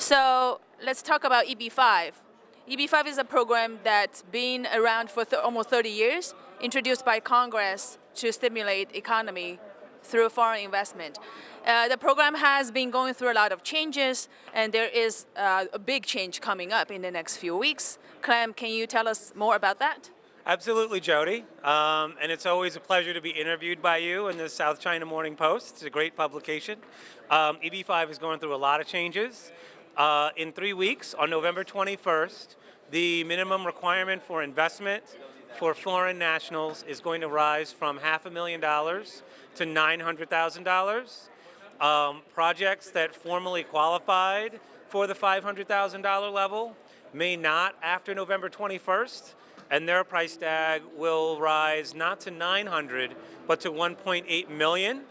So let's talk about EB5. EB5 is a program that's been around for almost 30 years, introduced by Congress to stimulate economy through foreign investment. The program has been going through a lot of changes, and there is a big change coming up in the next few weeks. Clem, can you tell us more about that? Absolutely, Jody. And it's always a pleasure to be interviewed by you in the South China Morning Post. It's a great publication. EB5 is going through a lot of changes. In 3 weeks, on November 21st, the minimum requirement for investment for foreign nationals is going to rise from $500,000 to $900,000. Projects that formally qualified for the $500,000 level may not after November 21st, and their price tag will rise not to 900, but to 1.8 million.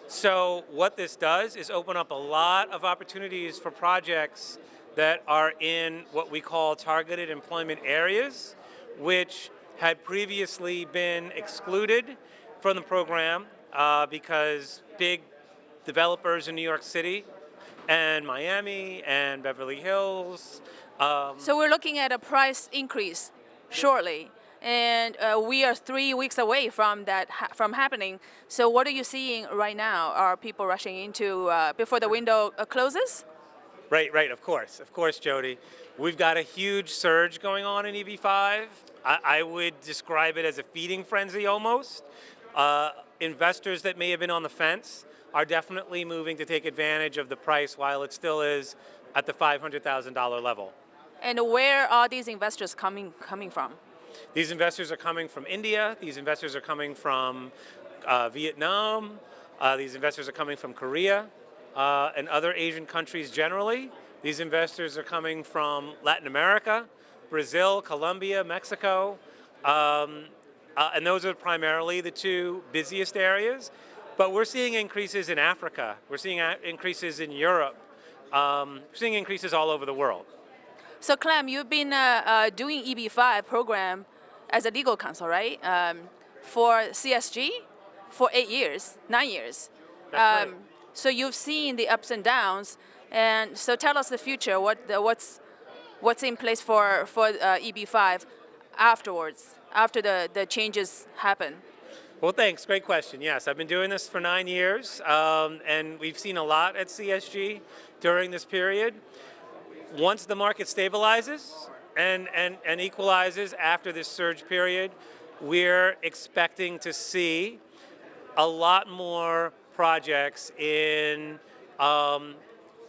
So what this does is open up a lot of opportunities for projects that are in what we call targeted employment areas, which had previously been excluded from the program because big developers in New York City and Miami and Beverly Hills. So we're looking at a price increase shortly, and we are 3 weeks away from that from happening. So what are you seeing right now? Are people rushing into before the window closes? Right, of course, Jody. We've got a huge surge going on in EB5. I would describe it as a feeding frenzy almost. Investors that may have been on the fence are definitely moving to take advantage of the price while it still is at the $500,000 level. And where are these investors coming from? These investors are coming from India. These investors are coming from Vietnam. These investors are coming from Korea and other Asian countries generally. These investors are coming from Latin America, Brazil, Colombia, Mexico. And those are primarily the two busiest areas. But we're seeing increases in Africa. We're seeing increases in Europe. We're seeing increases all over the world. So Clem, you've been doing EB5 program as a legal counsel, right? For CSG for 8 years, 9 years. That's right. So you've seen the ups and downs, and so tell us the future. What's in place for EB5 afterwards, after the changes happen? Well, thanks. Great question. Yes, I've been doing this for 9 years, and we've seen a lot at CSG during this period. Once the market stabilizes and equalizes after this surge period, we're expecting to see a lot more projects in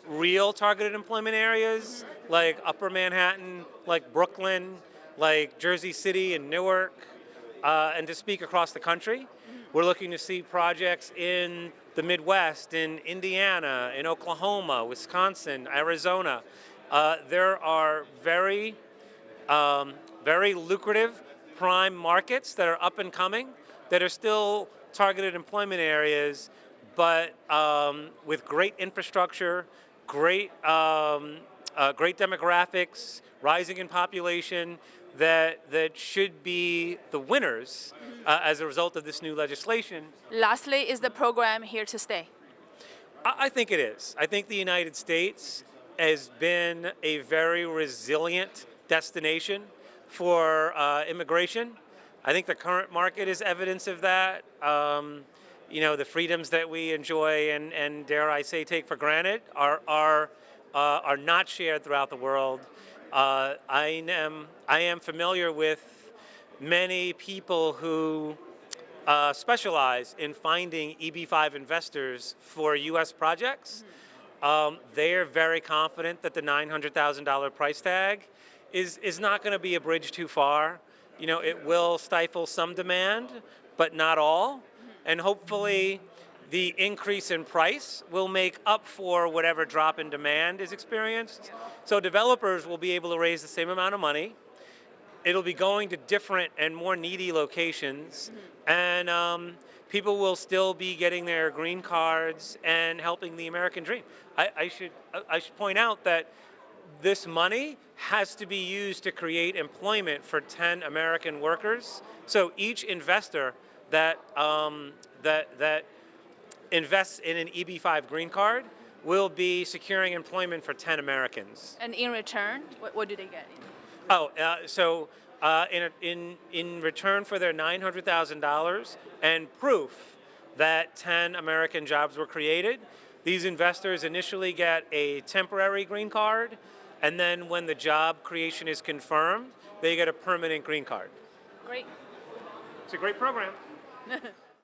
real targeted employment areas like Upper Manhattan, like Brooklyn, like Jersey City and Newark, and to speak across the country. We're looking to see projects in the Midwest, in Indiana, in Oklahoma, Wisconsin, Arizona. There are very lucrative prime markets that are up and coming that are still targeted employment areas, but with great infrastructure, great demographics, rising in population, that should be the winners as a result of this new legislation. Lastly, is the program here to stay? I think it is. I think the United States has been a very resilient destination for immigration. I think the current market is evidence of that. The freedoms that we enjoy and dare I say take for granted are not shared throughout the world. I am familiar with many people who specialize in finding EB5 investors for U.S. projects. They are very confident that the $900,000 price tag is not going to be a bridge too far. It will stifle some demand, but not all. And hopefully the increase in price will make up for whatever drop in demand is experienced. So developers will be able to raise the same amount of money. It'll be going to different and more needy locations. And people will still be getting their green cards and helping the American dream. I should point out that this money has to be used to create employment for 10 American workers. So each investor that invests in an EB5 green card will be securing employment for 10 Americans. And in return, what do they get? In return for their $900,000 and proof that 10 American jobs were created, these investors initially get a temporary green card, and then when the job creation is confirmed, they get a permanent green card. Great. It's a great program.